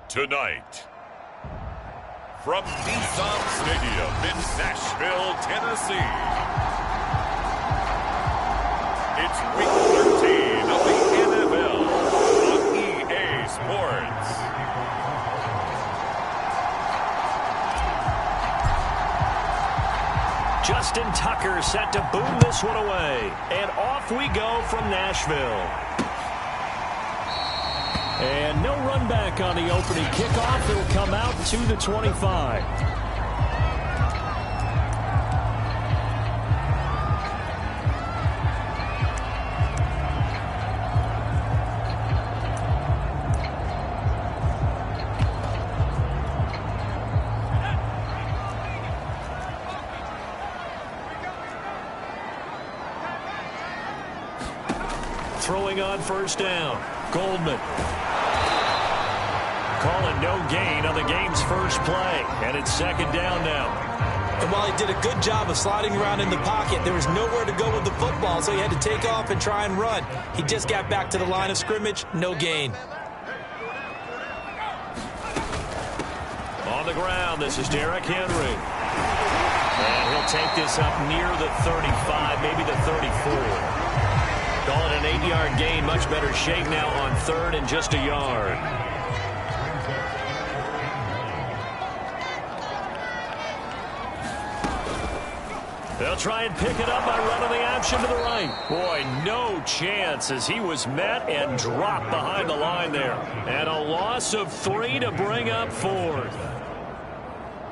Tonight, from Nissan Stadium in Nashville, Tennessee, it's Week 13 of the NFL on EA Sports. Justin Tucker set to boom this one away. And off we go from Nashville. And no run back on the opening kickoff. It'll come out to the 25. Throwing on first down. Goldman. Calling no gain on the game's first play. And it's second down now. And while he did a good job of sliding around in the pocket, there was nowhere to go with the football, so he had to take off and try and run. He just got back to the line of scrimmage. No gain. On the ground, this is Derrick Henry. And he'll take this up near the 35, maybe the 34. Calling an 8-yard gain, much better shape now on third and just a yard. They'll try and pick it up by running the option to the right. Boy, no chance as he was met and dropped behind the line there. And a loss of 3 to bring up fourth.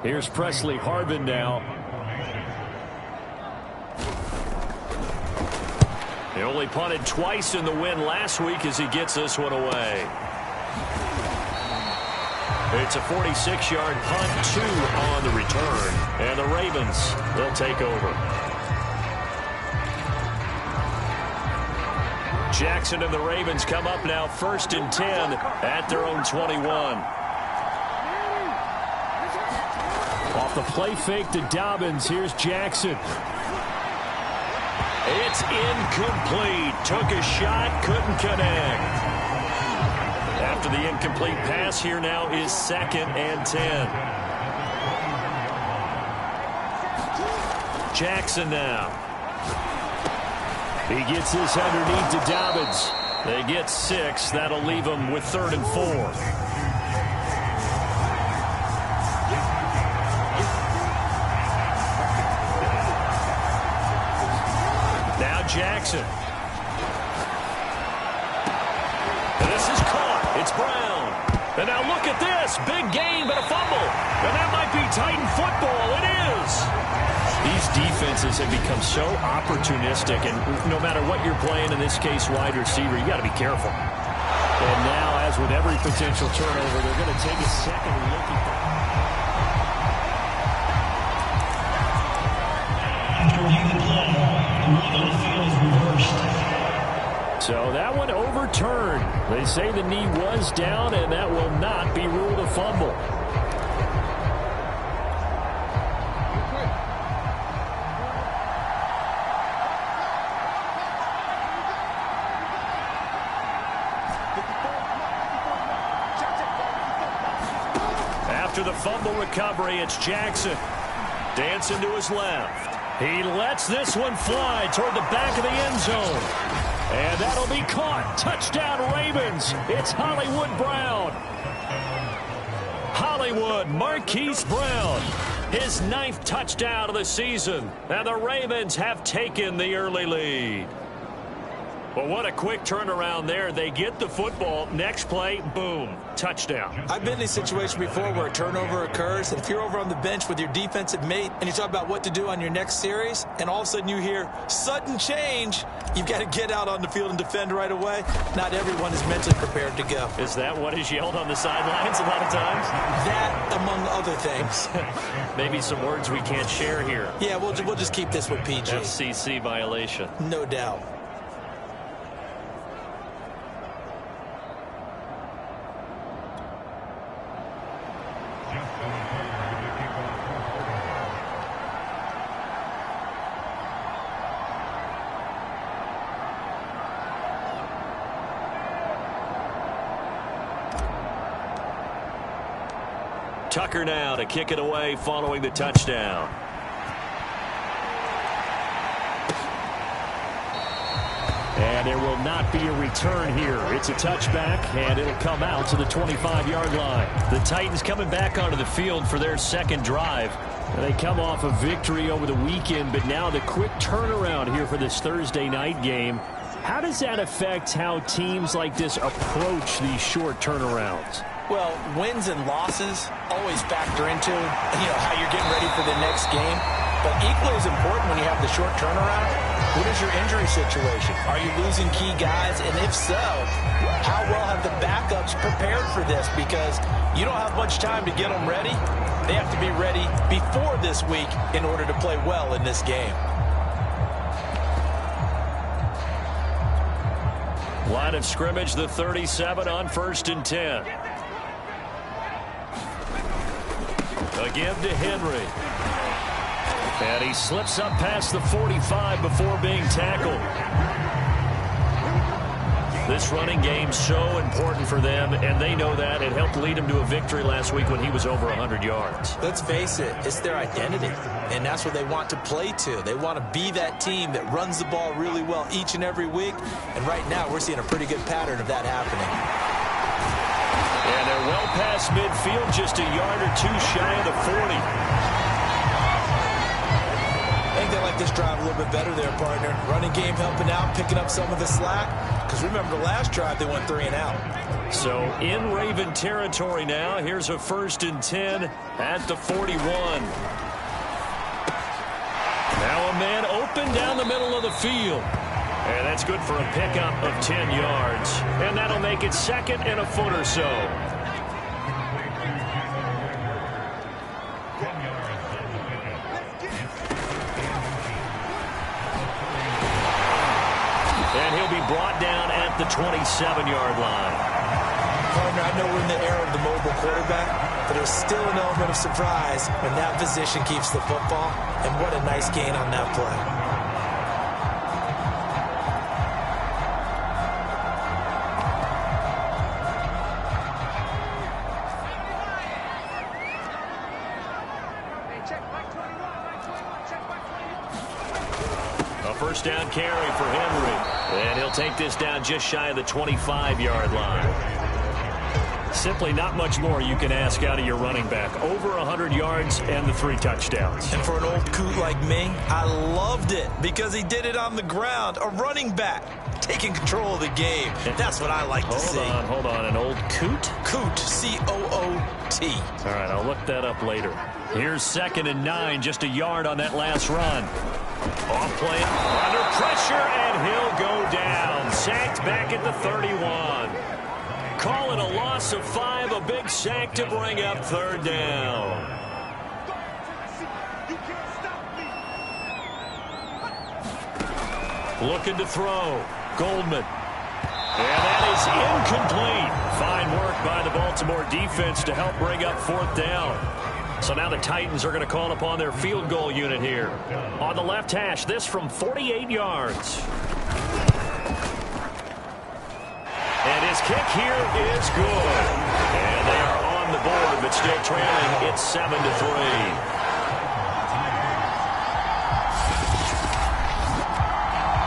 Here's Presley Harvin now. He only punted twice in the win last week as he gets this one away. It's a 46-yard punt, 2 on the return. And the Ravens, they'll take over. Jackson and the Ravens come up now 1st and 10 at their own 21. Off the play fake to Dobbins, here's Jackson. It's incomplete. Took a shot, couldn't connect. After the incomplete pass, here now is 2nd and 10. Jackson now. He gets this underneath to Dobbins. They get 6. That'll leave them with 3rd and 4. Now Jackson. This is caught. It's Brown. And now look at this. Big gain, but a fumble. And that might be Titan football. It is. These defenses have become so opportunistic, and no matter what you're playing, in this case wide receiver, you got to be careful. And now, as with every potential turnover, they're going to take a second look at that. After reviewing the play, the rule on the field is reversed. So that one overturned. They say the knee was down, and that will not be ruled a fumble. After the fumble recovery, it's Jackson. Dancing to his left. He lets this one fly toward the back of the end zone. And that'll be caught. Touchdown, Ravens. It's Hollywood Brown. Hollywood Marquise Brown. His 9th touchdown of the season. And the Ravens have taken the early lead. Well, what a quick turnaround there. They get the football. Next play, boom, touchdown. I've been in a situation before where a turnover occurs, and if you're over on the bench with your defensive mate and you talk about what to do on your next series, and all of a sudden you hear sudden change, you've got to get out on the field and defend right away. Not everyone is mentally prepared to go. Is that what is yelled on the sidelines a lot of times? That, among other things. Maybe some words we can't share here. Yeah, we'll just keep this with PG. FCC violation. No doubt. Tucker now to kick it away following the touchdown. And there will not be a return here. It's a touchback, and it'll come out to the 25-yard line. The Titans coming back onto the field for their second drive. They come off a victory over the weekend, but now the quick turnaround here for this Thursday night game. How does that affect how teams like this approach these short turnarounds? Well, wins and losses always factor into, how you're getting ready for the next game. But equally as important when you have the short turnaround, what is your injury situation? Are you losing key guys? And if so, how well have the backups prepared for this? Because you don't have much time to get them ready. They have to be ready before this week in order to play well in this game. Line of scrimmage, the 37 on 1st and 10. A give to Henry. And he slips up past the 45 before being tackled. This running game so important for them, and they know that. It helped lead them to a victory last week when he was over 100 yards. Let's face it, it's their identity, and that's what they want to play to. They want to be that team that runs the ball really well each and every week, and right now we're seeing a pretty good pattern of that happening. And they're well past midfield, just a yard or two shy of the 40. I think they like this drive a little bit better there, partner. Running game helping out, picking up some of the slack. Because remember, the last drive, they went 3 and out. So in Raven territory now. Here's a 1st and 10 at the 41. Now a man open down the middle of the field. And that's good for a pickup of 10 yards. And that'll make it 2nd and a foot or so. And he'll be brought down at the 27-yard line. Partner, I know we're in the era of the mobile quarterback, but there's still an element of surprise when that position keeps the football. And what a nice gain on that play. First down carry for Henry. And he'll take this down just shy of the 25-yard line. Simply not much more you can ask out of your running back. Over 100 yards and the 3 touchdowns. And for an old coot like me, I loved it because he did it on the ground. A running back taking control of the game. That's what I like to see. Hold on. An old coot? Coot, C-O-O-T. All right, I'll look that up later. Here's 2nd and 9, just a yard on that last run. Off play, under pressure, and he'll go down. Sacked back at the 31. Call it a loss of 5, a big sack to bring up 3rd down. Looking to throw. Goldman. And that is incomplete. Fine work by the Baltimore defense to help bring up 4th down. So now the Titans are going to call upon their field goal unit here. On the left hash, this from 48 yards. And his kick here is good. And they are on the board, but still trailing. It's 7-3.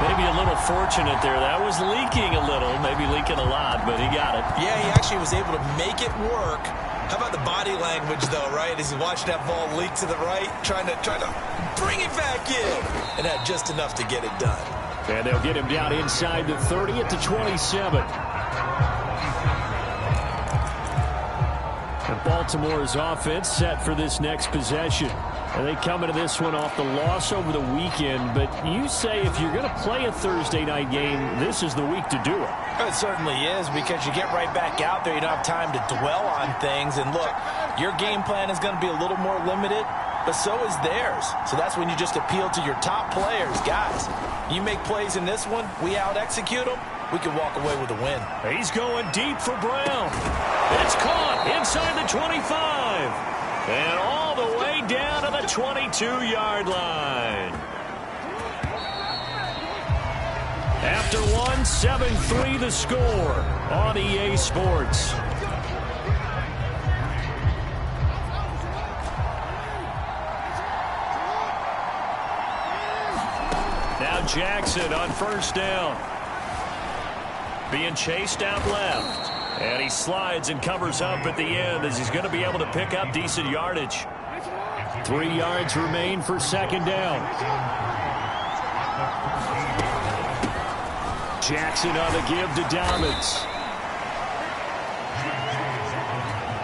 Maybe a little fortunate there. That was leaking a little, maybe leaking a lot, but he got it. Yeah, he actually was able to make it work. How about the body language, though, right? As he watched that ball leak to the right, trying to bring it back in, and had just enough to get it done. And they'll get him down inside the 30 at the 27. And Baltimore's offense set for this next possession. And they come into this one off the loss over the weekend. But you say if you're going to play a Thursday night game, this is the week to do it. It certainly is, because you get right back out there. You don't have time to dwell on things. And look, your game plan is going to be a little more limited, but so is theirs. So that's when you just appeal to your top players. Guys, you make plays in this one, we out-execute them, we can walk away with a win. He's going deep for Brown. It's caught inside the 25. And all the way down to the 22-yard line. After one, 7-3 the score on EA Sports. Now Jackson on first down. Being chased out left. And he slides and covers up at the end as he's going to be able to pick up decent yardage. 3 yards remain for second down. Jackson on the give to Dobbins.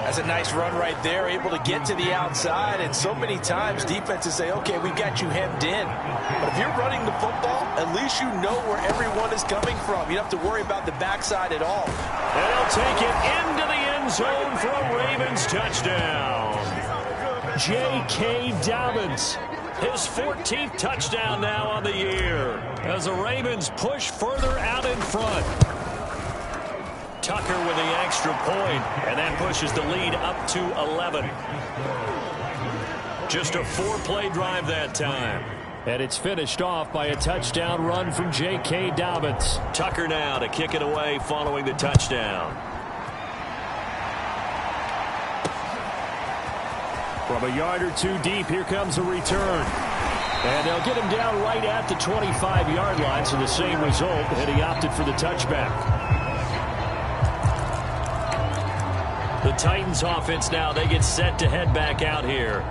That's a nice run right there, able to get to the outside. And so many times defenses say, okay, we've got you hemmed in. But if you're running the football, at least you know where everyone is coming from. You don't have to worry about the backside at all. And he'll take it into the end zone for a Ravens touchdown. J.K. Dobbins, his 14th touchdown now on the year, as the Ravens push further out in front. Tucker with the extra point, and that pushes the lead up to 11. Just a 4-play drive that time. And it's finished off by a touchdown run from J.K. Dobbins. Tucker now to kick it away following the touchdown. From a yard or two deep, here comes a return. And they'll get him down right at the 25-yard line, so the same result, and he opted for the touchback. The Titans offense now, they get set to head back out here.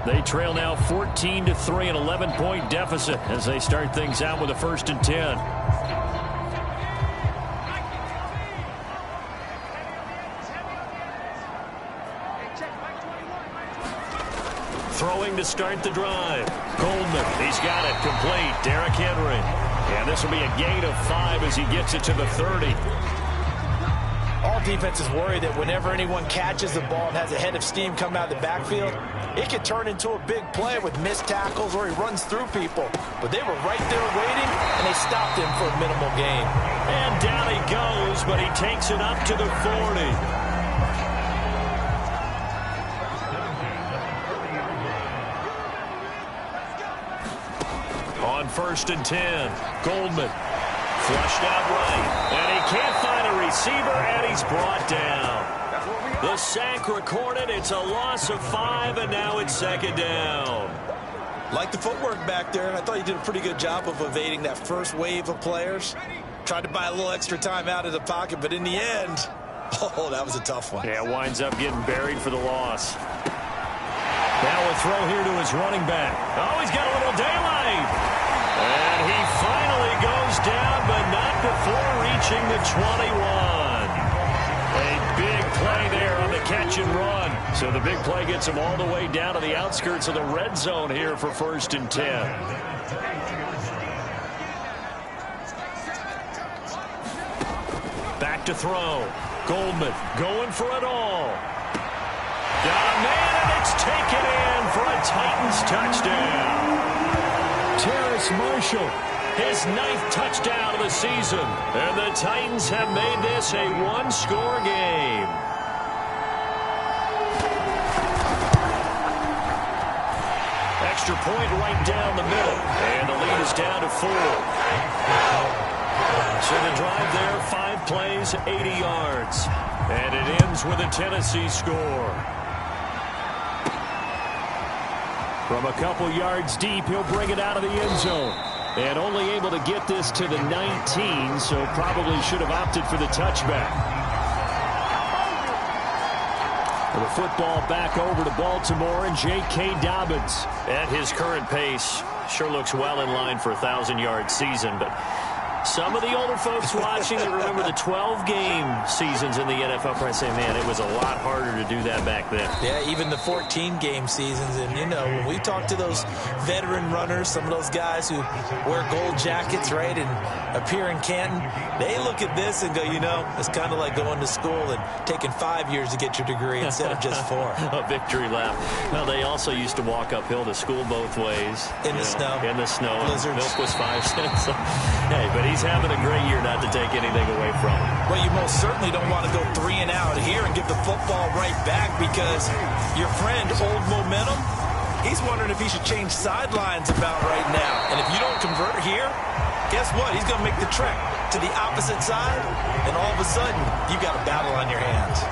They trail now 14-3, an 11-point deficit as they start things out with a 1st and 10. Throwing to start the drive. Goldman, he's got it complete. Derrick Henry. And this will be a gain of 5 as he gets it to the 30. All defenses worry that whenever anyone catches the ball and has a head of steam come out of the backfield, it could turn into a big play with missed tackles or he runs through people. But they were right there waiting, and they stopped him for a minimal gain. And down he goes, but he takes it up to the 40. On 1st and 10, Goldman flushed out right, and he can't find a receiver, and he's brought down. The sack recorded. It's a loss of 5, and now it's 2nd down. Like the footwork back there, I thought he did a pretty good job of evading that first wave of players. Tried to buy a little extra time out of the pocket, but in the end, oh, that was a tough one. Yeah, winds up getting buried for the loss. Now a throw here to his running back. Oh, he's got a little daylight. And he finally goes down, but not before reaching the 21. A big play there on the catch and run. So the big play gets him all the way down to the outskirts of the red zone here for 1st and 10. Back to throw. Goldman going for it all. Got a man, and it's taken in for a Titans touchdown. Terrace Marshall, his 9th touchdown of the season. And the Titans have made this a 1-score game. Extra point right down the middle. And the lead is down to 4. So the drive there, 5 plays, 80 yards. And it ends with a Tennessee score. From a couple yards deep, he'll bring it out of the end zone. And only able to get this to the 19, so probably should have opted for the touchback. The football back over to Baltimore and J.K. Dobbins. At his current pace, sure looks well in line for a 1,000-yard season, but some of the older folks watching that remember the 12-game seasons in the NFL probably say, man, it was a lot harder to do that back then. Yeah, even the 14-game seasons. And, you know, when we talk to those veteran runners, some of those guys who wear gold jackets, right, and appear in Canton, they look at this and go, you know, it's kind of like going to school and taking 5 years to get your degree instead of just 4. A victory lap. Well, they also used to walk uphill to school both ways. In the snow. In the snow. Blizzards. Milk was 5 cents. Hey, but he's having a great year, not to take anything away from him. Well, you most certainly don't want to go 3 and out here and give the football right back, because your friend, Old Momentum, he's wondering if he should change sidelines about right now. And if you don't convert here, guess what? He's going to make the trek to the opposite side, and all of a sudden, you've got a battle on your hands.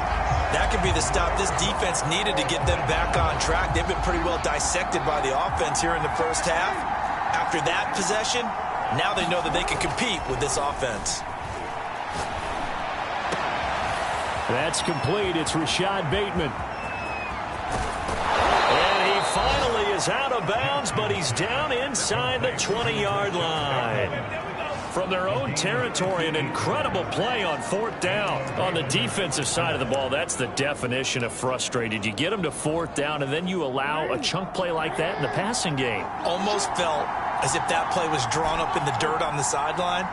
That could be the stop this defense needed to get them back on track. They've been pretty well dissected by the offense here in the first half. After that possession, Now they know that they can compete with this offense. That's complete. It's Rashad Bateman. And he finally is out of bounds, but he's down inside the 20-yard line. From their own territory, an incredible play on 4th down. On the defensive side of the ball, that's the definition of frustrated. You get them to 4th down, and then you allow a chunk play like that in the passing game. Almost felt as if that play was drawn up in the dirt on the sideline.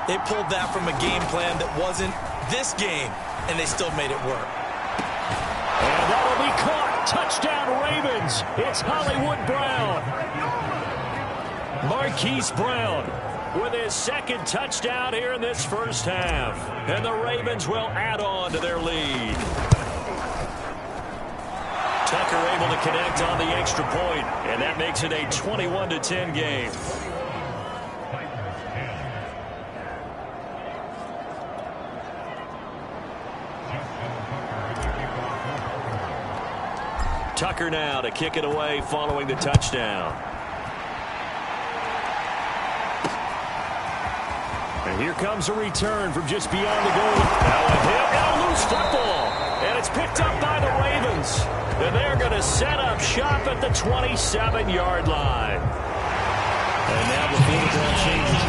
They pulled that from a game plan that wasn't this game, and they still made it work. And that'll be caught. Touchdown, Ravens. It's Hollywood Brown. Marquise Brown with his 2nd touchdown here in this first half. And the Ravens will add on to their lead. Tucker able to connect on the extra point, and that makes it a 21-10 game. Tucker now to kick it away following the touchdown. And here comes a return from just beyond the goal. Now a hit and a loose football. And it's picked up by the Ravens. And they're going to set up shop at the 27-yard line. And now the field goal changes.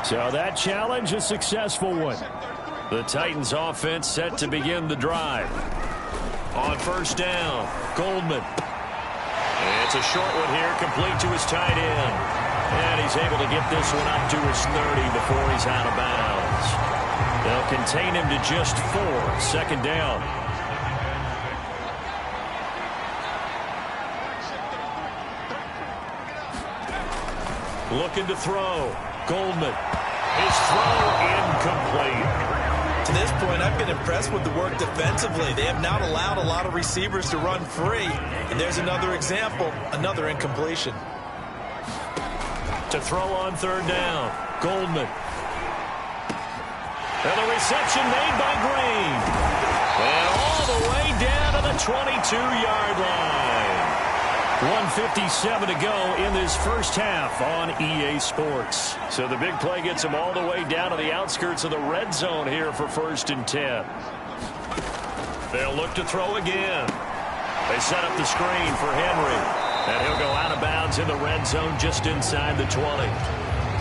So that challenge, a successful one. The Titans offense set to begin the drive. On 1st down, Goldman. It's a short one here, complete to his tight end. And he's able to get this one up to his 30 before he's out of bounds. They'll contain him to just 4. 2nd down. Looking to throw. Goldman. His throw incomplete. To this point, I've been impressed with the work defensively. They have not allowed a lot of receivers to run free. And there's another example, another incompletion. To throw on 3rd down, Goldman. And the reception made by Green. And all the way down to the 22-yard line. 1:57 to go in this first half on EA Sports. So the big play gets them all the way down to the outskirts of the red zone here for 1st and 10. They'll look to throw again. They set up the screen for Henry. And he'll go out of bounds in the red zone just inside the 20.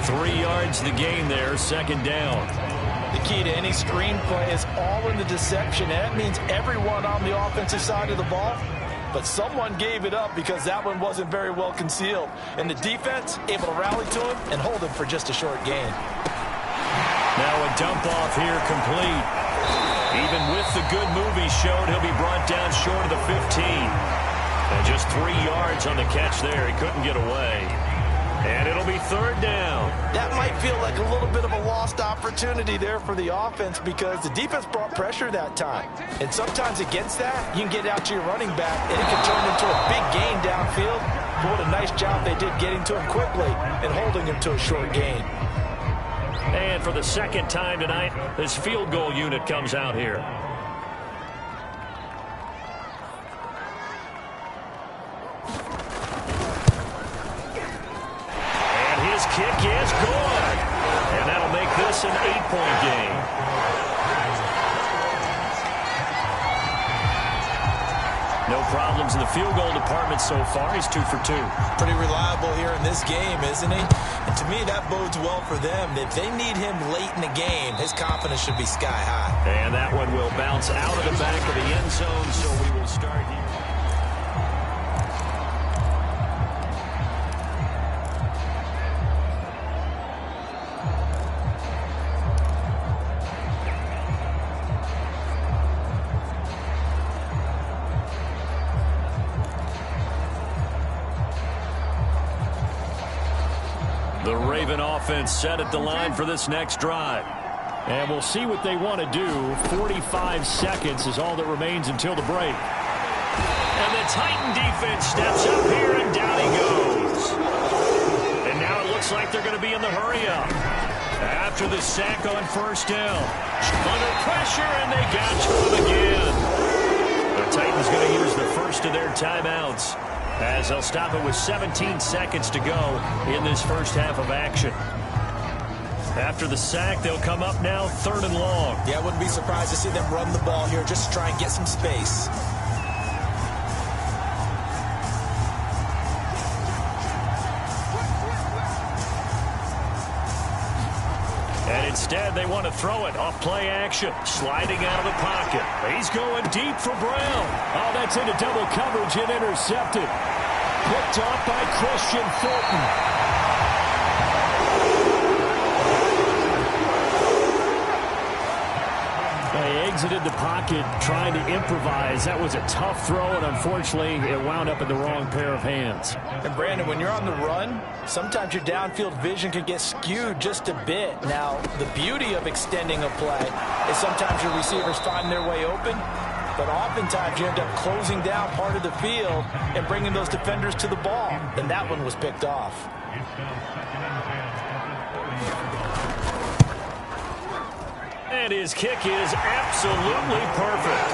3 yards the gain there, 2nd down. The key to any screen play is all in the deception. And that means everyone on the offensive side of the ball. But someone gave it up because that one wasn't very well concealed. And the defense able to rally to him and hold him for just a short gain. Now a dump off here complete. Even with the good move he showed, he'll be brought down short of the 15. And just 3 yards on the catch there. He couldn't get away. And it'll be 3rd down. That might feel like a little bit of a lost opportunity there for the offense because the defense brought pressure that time. And sometimes against that, you can get out to your running back and it can turn into a big gain downfield. But what a nice job they did getting to him quickly and holding him to a short gain. And for the 2nd time tonight, this field goal unit comes out here. Kick is good. And that'll make this an 8-point game. No problems in the field goal department so far. He's 2 for 2. Pretty reliable here in this game, isn't he? And to me, that bodes well for them. If they need him late in the game, his confidence should be sky high. And that one will bounce out of the back of the end zone, so we will start here. The Raven offense set at the line for this next drive. And we'll see what they want to do. 45 seconds is all that remains until the break. And the Titan defense steps up here, and down he goes. And now it looks like they're going to be in the hurry up. After the sack on first down. Under pressure, and they got to him again. The Titans going to use the first of their timeouts, as they'll stop it with 17 seconds to go in this first half of action. After the sack, they'll come up now 3rd and long. Yeah, I wouldn't be surprised to see them run the ball here just to try and get some space. And instead, they want to throw it off play action. Sliding out of the pocket. He's going deep for Brown. Oh, that's into double coverage and intercepted. Picked off by Christian Fulton. They exited the pocket trying to improvise. That was a tough throw, and unfortunately, it wound up in the wrong pair of hands. And Brandon, when you're on the run, sometimes your downfield vision can get skewed just a bit. Now, the beauty of extending a play is sometimes your receivers find their way open, but oftentimes you end up closing down part of the field and bringing those defenders to the ball. And that one was picked off. And his kick is absolutely perfect.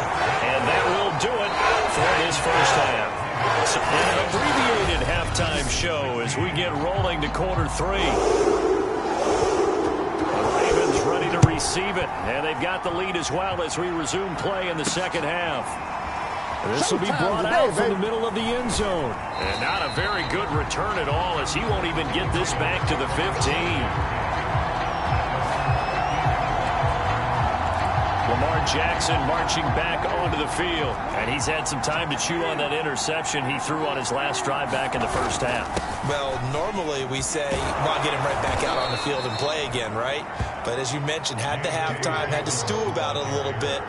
And that will do it for this first half. So an abbreviated halftime show as we get rolling to quarter 3. The Ravens ready to receive it. And they've got the lead as well as we resume play in the second half. This will be brought out from the middle of the end zone. And not a very good return at all, as he won't even get this back to the 15. Lamar Jackson marching back onto the field. And he's had some time to chew on that interception he threw on his last drive back in the first half. Well, normally we say, well, get him right back out on the field and play again, right? But as you mentioned, had the halftime, had to stew about it a little bit.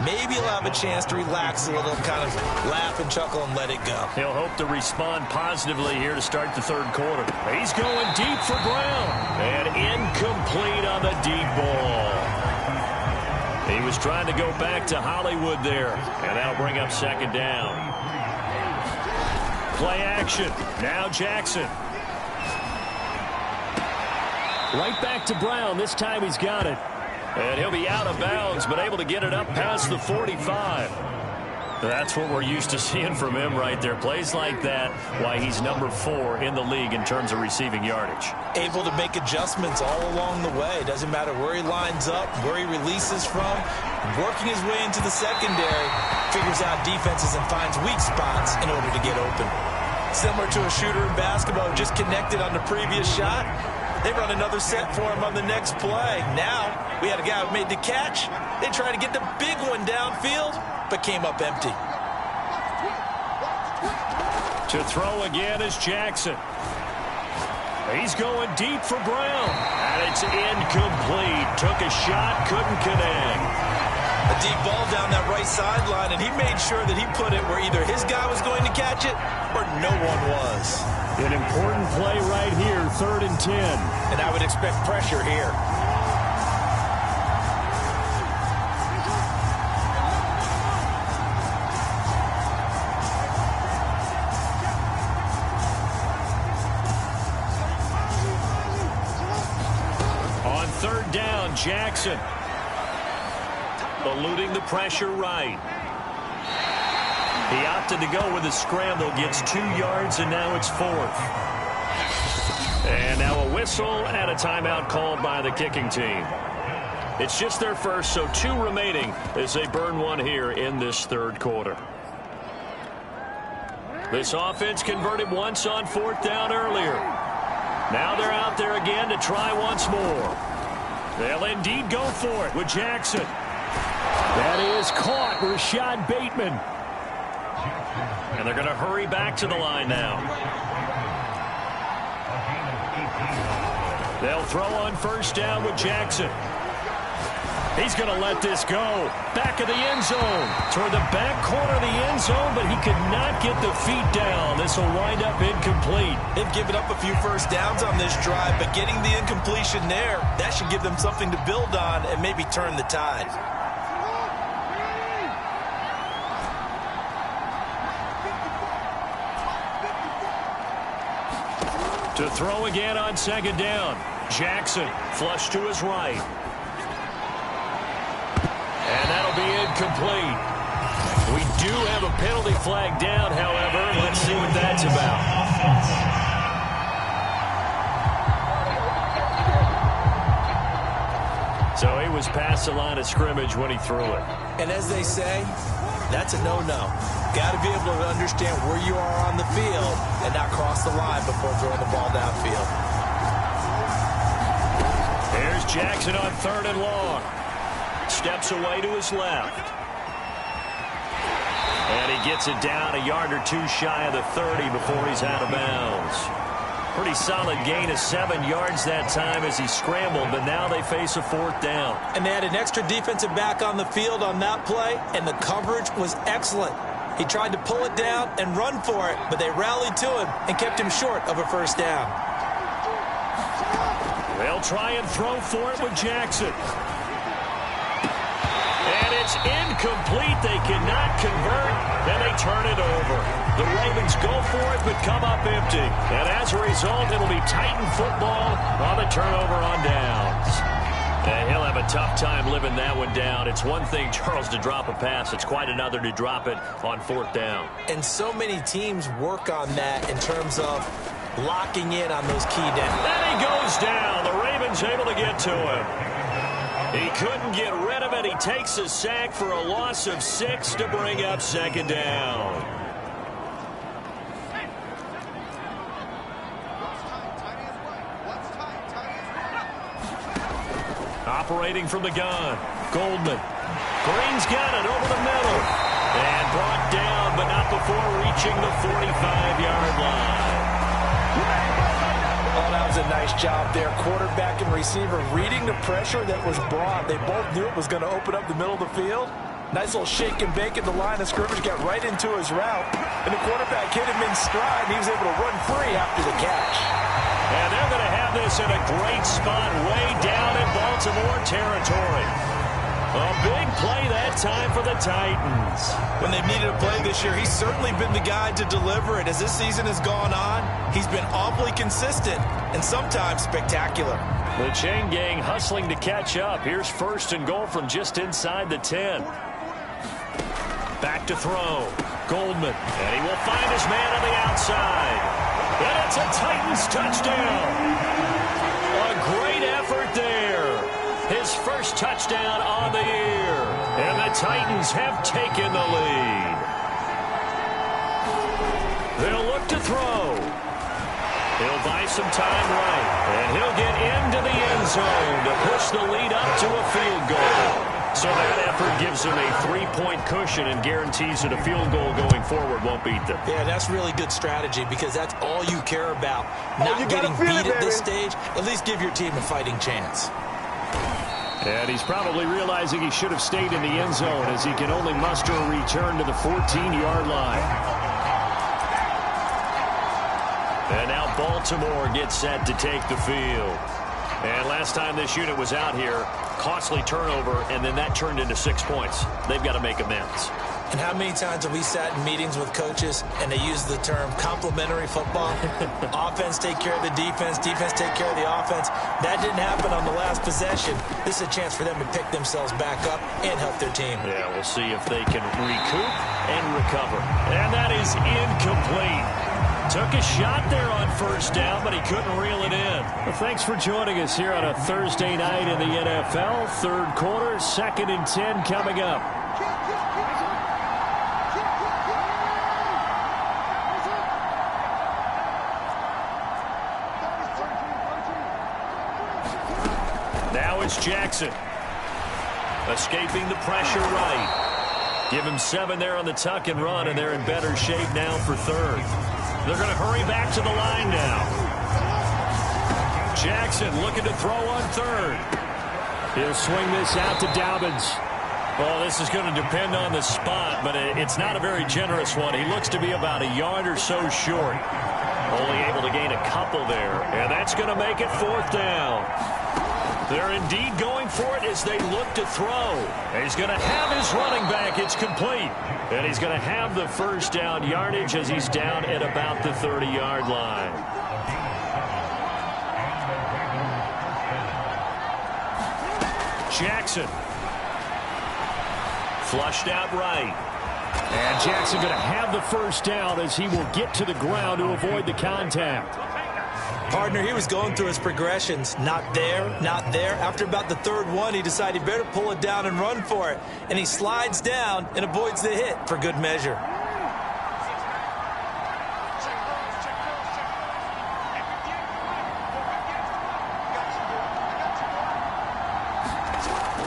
Maybe he'll have a chance to relax a little, kind of laugh and chuckle and let it go. He'll hope to respond positively here to start the third quarter. He's going deep for Brown. And incomplete on the deep ball. He was trying to go back to Hollywood there, and that'll bring up second down. Play action. Now Jackson. Right back to Brown. This time he's got it. And he'll be out of bounds, but able to get it up past the 45. That's what we're used to seeing from him right there. Plays like that, why he's number 4 in the league in terms of receiving yardage. Able to make adjustments all along the way. Doesn't matter where he lines up, where he releases from. Working his way into the secondary, figures out defenses and finds weak spots in order to get open. Similar to a shooter in basketball who just connected on the previous shot. They run another set for him on the next play. Now, we had a guy who made the catch. They tried to get the big one downfield, but came up empty. To throw again is Jackson. He's going deep for Brown. And it's incomplete. Took a shot, couldn't connect. A deep ball down that right sideline, and he made sure that he put it where either his guy was going to catch it or no one was. An important play right here, 3rd and 10. And I would expect pressure here. On 3rd down, Jackson. Eluding the pressure right. He opted to go with a scramble, gets 2 yards, and now it's 4th. And now a whistle and a timeout called by the kicking team. It's just their first, so 2 remaining as they burn one here in this third quarter. This offense converted once on 4th down earlier. Now they're out there again to try once more. They'll indeed go for it with Jackson. That is caught, Rashad Bateman. And they're going to hurry back to the line now. They'll throw on 1st down with Jackson. He's going to let this go. Back of the end zone. Toward the back corner of the end zone, but he could not get the feet down. This will wind up incomplete. They've given up a few first downs on this drive, but getting the incompletion there, that should give them something to build on and maybe turn the tide. To throw again on 2nd down. Jackson, flush to his right. And that'll be incomplete. We do have a penalty flag down, however. Let's see what that's about. So he was past the line of scrimmage when he threw it. And as they say, that's a no-no. Got to be able to understand where you are on the field and not cross the line before throwing the ball downfield. There's Jackson on 3rd and long. Steps away to his left. And he gets it down a yard or two shy of the 30 before he's out of bounds. Pretty solid gain of 7 yards that time as he scrambled, but now they face a 4th down. And they had an extra defensive back on the field on that play, and the coverage was excellent. He tried to pull it down and run for it, but they rallied to him and kept him short of a 1st down. They'll try and throw for it with Jackson. And it's incomplete. They cannot convert, and they turn it over. The Ravens go for it, but come up empty. And as a result, it'll be Titan football on the turnover on downs. And he'll have a tough time living that one down. It's one thing, Charles, to drop a pass. It's quite another to drop it on 4th down. And so many teams work on that in terms of locking in on those key downs. And he goes down. The Ravens able to get to him. He couldn't get rid of it. He takes a sack for a loss of 6 to bring up 2nd down. Operating from the gun, Goldman. Green's got it over the middle. And brought down, but not before reaching the 45-yard line. Oh, that was a nice job there. Quarterback and receiver reading the pressure that was brought. They both knew it was going to open up the middle of the field. Nice little shake and bake at the line of scrimmage, got right into his route. And the quarterback hit him in stride, and he was able to run free after the catch. And they're going to have this in a great spot way down in Baltimore territory. A big play that time for the Titans. When they've needed a play this year, he's certainly been the guy to deliver it. As this season has gone on, he's been awfully consistent and sometimes spectacular. The chain gang hustling to catch up. Here's 1st and goal from just inside the 10. Back to throw. Goldman. And he will find his man on the outside. And it's a Titans touchdown. A great effort there. His first touchdown on the year. And the Titans have taken the lead. They'll look to throw. He'll buy some time right. And he'll get into the end zone to push the lead up to a field goal. So that effort gives them a 3-point cushion and guarantees that a field goal going forward won't beat them. Yeah, that's really good strategy because that's all you care about. Not getting beat at this stage. At least give your team a fighting chance. And he's probably realizing he should have stayed in the end zone as he can only muster a return to the 14-yard line. And now Baltimore gets set to take the field. And last time this unit was out here, costly turnover, and then that turned into 6 points. They've got to make amends. And how many times have we sat in meetings with coaches and they use the term complementary football? Offense take care of the defense, defense take care of the offense. That didn't happen on the last possession. This is a chance for them to pick themselves back up and help their team. Yeah, we'll see if they can recoup and recover. And that is incomplete. Took a shot there on 1st down, but he couldn't reel it in. Well, thanks for joining us here on a Thursday night in the NFL. 3rd quarter, 2nd and 10 coming up. Now it's Jackson. Escaping the pressure right. Give him 7 there on the tuck and run, and they're in better shape now for 3rd. They're going to hurry back to the line now. Jackson looking to throw on 3rd. He'll swing this out to Dobbins. Well, this is going to depend on the spot, but it's not a very generous one. He looks to be about a yard or so short. Only able to gain a couple there, and that's going to make it 4th down. They're indeed going for it as they look to throw. And he's going to have his running back. It's complete. And he's going to have the 1st down yardage as he's down at about the 30-yard line. Jackson. Flushed out right. And Jackson going to have the first down as he will get to the ground to avoid the contact. Partner, he was going through his progressions. Not there, not there. After about the third one, he decided he better pull it down and run for it. And he slides down and avoids the hit for good measure.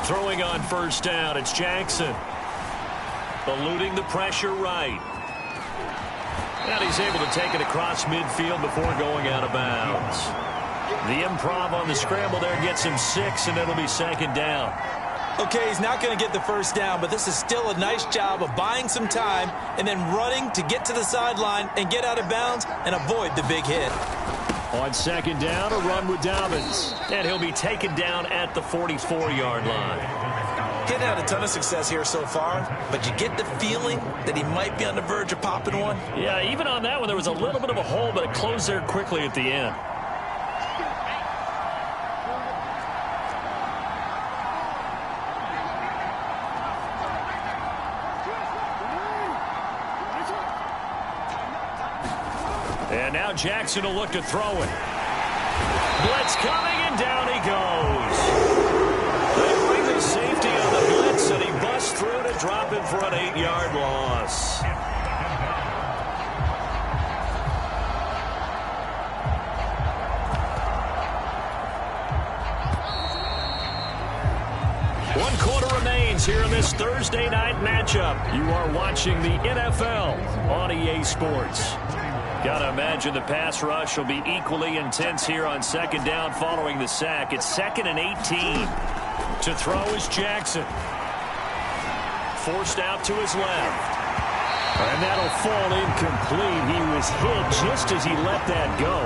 Throwing on first down, it's Jackson. Eluding the pressure right. And he's able to take it across midfield before going out of bounds. The improv on the scramble there gets him 6, and it'll be second down. Okay, he's not going to get the first down, but this is still a nice job of buying some time and then running to get to the sideline and get out of bounds and avoid the big hit. On second down, a run with Dobbins. And he'll be taken down at the 44-yard line. He hadn't had a ton of success here so far, but you get the feeling that he might be on the verge of popping one. Yeah, even on that one, there was a little bit of a hole, but it closed there quickly at the end. And now Jackson will look to throw it. Blitz coming, and down he goes. They bring the safety on the blitz, and he busts through to drop him for an 8-yard loss. One quarter remains here in this Thursday night matchup. You are watching the NFL on EA Sports. Gotta imagine the pass rush will be equally intense here on second down following the sack. It's 2nd and 18. To throw is Jackson. Forced out to his left. And that'll fall incomplete. He was hit just as he let that go.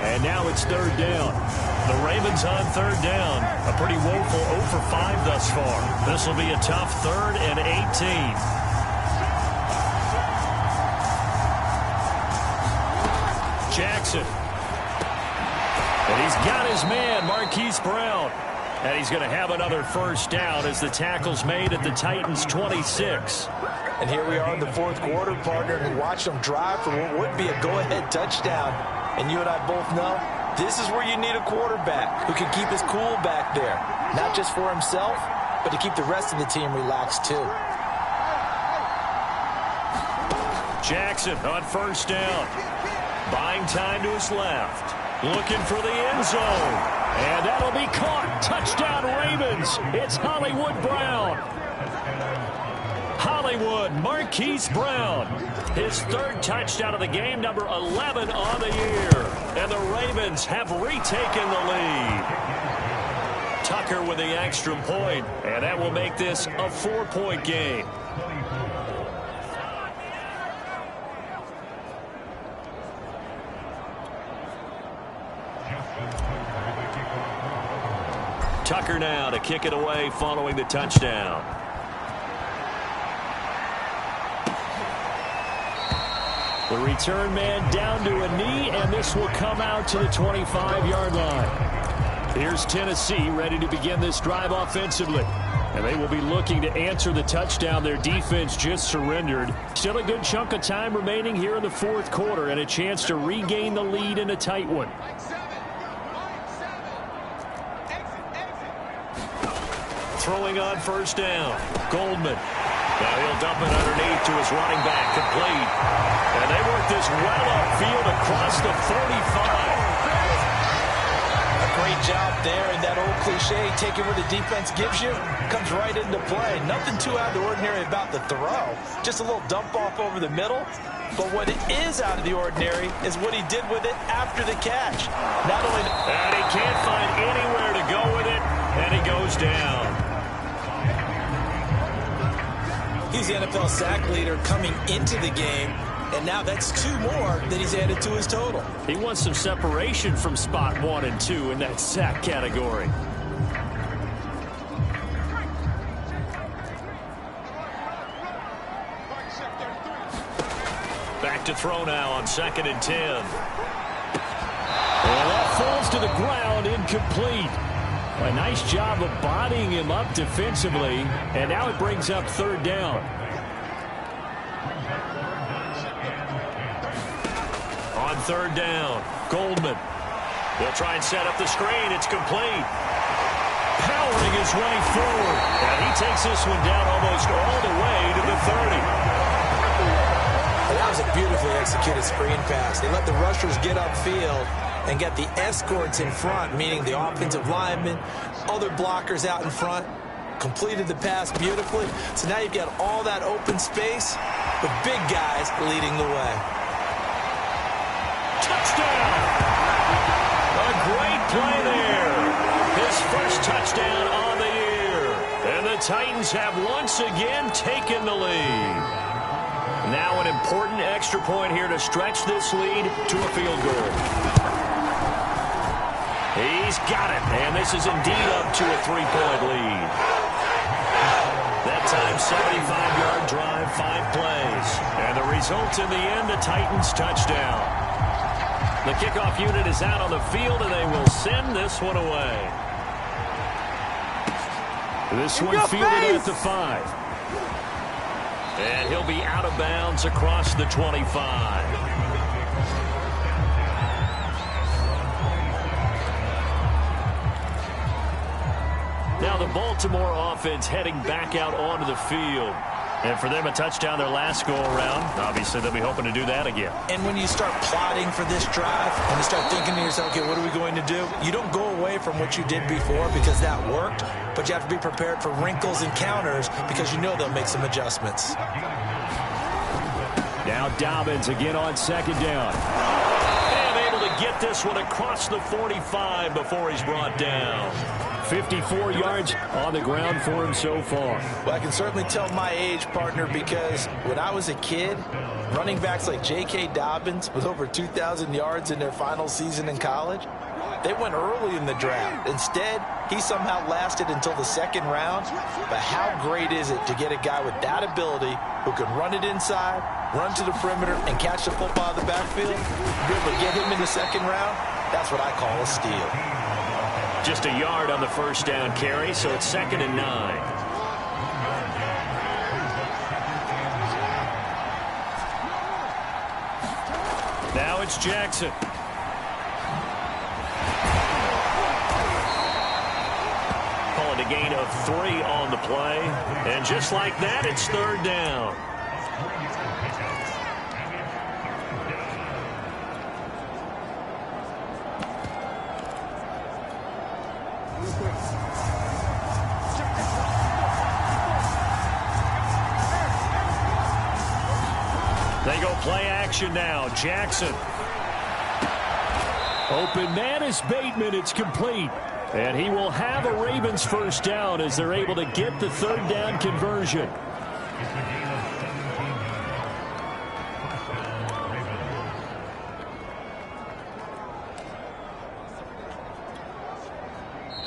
And now it's third down. The Ravens on third down. A pretty woeful 0 for 5 thus far. This will be a tough 3rd and 18. Jackson. And he's got his man, Marquise Brown. And he's going to have another first down as the tackle's made at the Titans' 26. And here we are in the fourth quarter, partner, and watch them drive for what would be a go-ahead touchdown. And you and I both know this is where you need a quarterback who can keep his cool back there. Not just for himself, but to keep the rest of the team relaxed too. Jackson on first down. Buying time to his left. Looking for the end zone. And that'll be caught. Touchdown Ravens. It's Hollywood Brown. Hollywood, Marquise Brown. His 3rd touchdown of the game, number 11 on the year. And the Ravens have retaken the lead. Tucker with the extra point. And that will make this a 4-point game. Tucker now to kick it away following the touchdown. The return man down to a knee, and this will come out to the 25-yard line. Here's Tennessee ready to begin this drive offensively. And they will be looking to answer the touchdown their defense just surrendered. Still a good chunk of time remaining here in the fourth quarter and a chance to regain the lead in a tight one. Throwing on first down. Goldman. Now he'll dump it underneath to his running back. Complete. And they work this well upfield across the 45. A great job there, and that old cliche, taking what the defense gives you, comes right into play. Nothing too out of the ordinary about the throw. Just a little dump off over the middle. But what is out of the ordinary is what he did with it after the catch. Not only... And he can't find anywhere to go with it, and he goes down. He's the NFL sack leader coming into the game, and now that's 2 more that he's added to his total. He wants some separation from spot 1 and 2 in that sack category. Back to throw now on 2nd and 10. And that falls to the ground, incomplete. A nice job of bodying him up defensively, and now it brings up third down. On third down, Goldman. They'll try and set up the screen. It's complete. Powering his way forward. And he takes this one down almost all the way to the 30. And that was a beautifully executed screen pass. They let the rushers get upfield and get the escorts in front, meaning the offensive linemen, other blockers out in front, completed the pass beautifully. So now you've got all that open space with big guys leading the way. Touchdown! A great play there. His first touchdown on the year. And the Titans have once again taken the lead. Now an important extra point here to stretch this lead to a field goal. He's got it, and this is indeed up to a 3-point lead. That time, 75-yard drive, 5 plays. And the result in the end, a Titans touchdown. The kickoff unit is out on the field, and they will send this one away. This one fielded at the 5. And he'll be out of bounds across the 25. Now the Baltimore offense heading back out onto the field. And for them, a touchdown their last go-around. Obviously, they'll be hoping to do that again. And when you start plotting for this drive, and you start thinking to yourself, okay, what are we going to do? You don't go away from what you did before because that worked, but you have to be prepared for wrinkles and counters because you know they'll make some adjustments. Now Dobbins again on second down. And able to get this one across the 45 before he's brought down. 54 yards on the ground for him so far. Well, I can certainly tell my age, partner, because when I was a kid, running backs like J.K. Dobbins with over 2,000 yards in their final season in college, they went early in the draft. Instead, he somehow lasted until the second round. But how great is it to get a guy with that ability who can run it inside, run to the perimeter, and catch the football in the backfield? Be able to get him in the second round? That's what I call a steal. Just a yard on the first down carry, so it's 2nd and 9. Now it's Jackson. Calling a gain of 3 on the play. And just like that, it's 3rd down. They go play action now. Jackson. Open man is Bateman. It's complete. And he will have a Ravens first down as they're able to get the 3rd down conversion.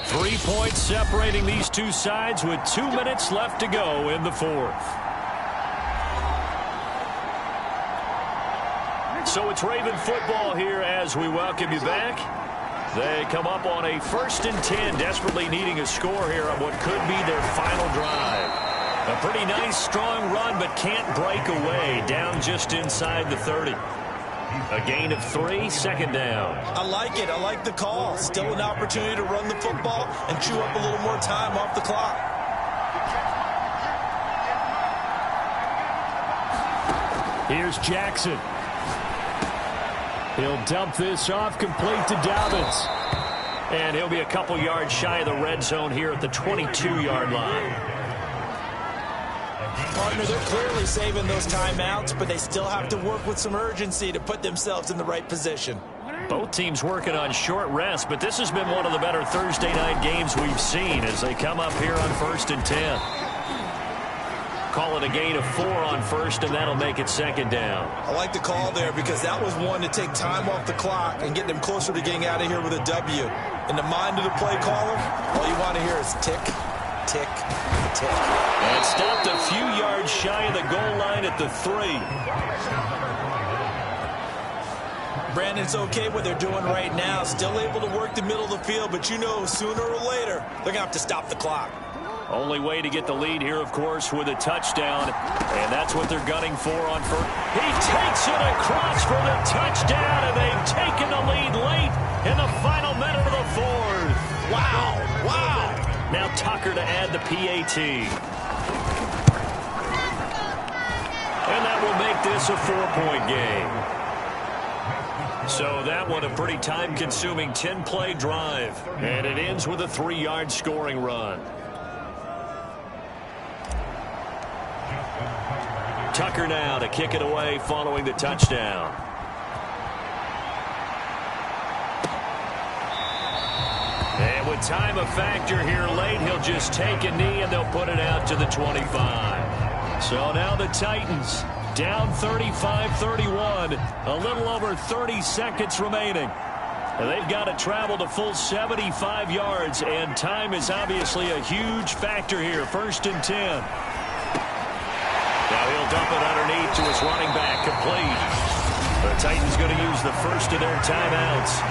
Three points separating these two sides with 2 minutes left to go in the 4th. So it's Raven football here as we welcome you back. They come up on a 1st and 10, desperately needing a score here on what could be their final drive. A pretty nice, strong run, but can't break away, down just inside the 30. A gain of 3, 2nd down. I like it. I like the call. Still an opportunity to run the football and chew up a little more time off the clock. Here's Jackson. He'll dump this off, complete to Dobbins. And he'll be a couple yards shy of the red zone here at the 22-yard line. Partner, they're clearly saving those timeouts, but they still have to work with some urgency to put themselves in the right position. Both teams working on short rest, but this has been one of the better Thursday night games we've seen as they come up here on 1st and 10. Call it a gain of 4 on 1st, and that'll make it 2nd down. I like the call there because that was one to take time off the clock and get them closer to getting out of here with a W. In the mind of the play caller, all you want to hear is tick, tick, tick. And stopped a few yards shy of the goal line at the 3. Brandon, it's okay what they're doing right now. Still able to work the middle of the field, but you know sooner or later they're going to have to stop the clock. Only way to get the lead here, of course, with a touchdown. And that's what they're gunning for on first. He takes it across for the touchdown, and they've taken the lead late in the final minute of the fourth. Wow, wow. Now Tucker to add the PAT. And that will make this a 4-point game. So that one a pretty time-consuming 10-play drive. And it ends with a 3-yard scoring run. Tucker now to kick it away following the touchdown. And with time a factor here late, he'll just take a knee and they'll put it out to the 25. So now the Titans down 35-31, a little over 30 seconds remaining. And they've got to travel the full 75 yards, and time is obviously a huge factor here. 1st and 10. Now he'll dump it underneath to his running back, complete. The Titans going to use the first of their timeouts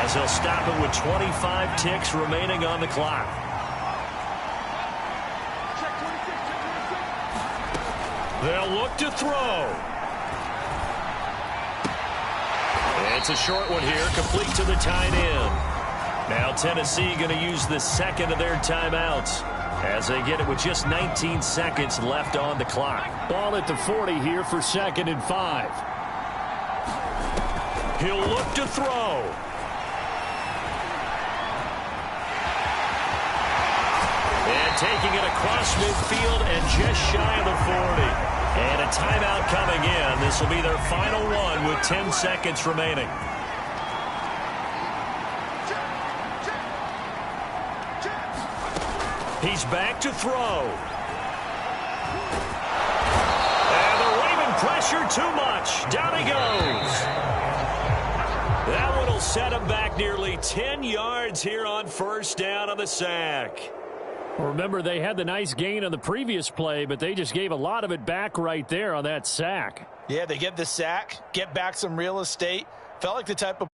as he'll stop it with 25 ticks remaining on the clock. They'll look to throw. It's a short one here, complete to the tight end. Now Tennessee going to use the second of their timeouts as they get it with just 19 seconds left on the clock. Ball at the 40 here for 2nd and 5. He'll look to throw. And taking it across midfield and just shy of the 40. And a timeout coming in. This will be their final one with 10 seconds remaining. He's back to throw. And they're waving pressure too much. Down he goes. That one will set him back nearly 10 yards here on 1st down on the sack. Remember, they had the nice gain on the previous play, but they just gave a lot of it back right there on that sack. Yeah, they get the sack, get back some real estate. Felt like the type of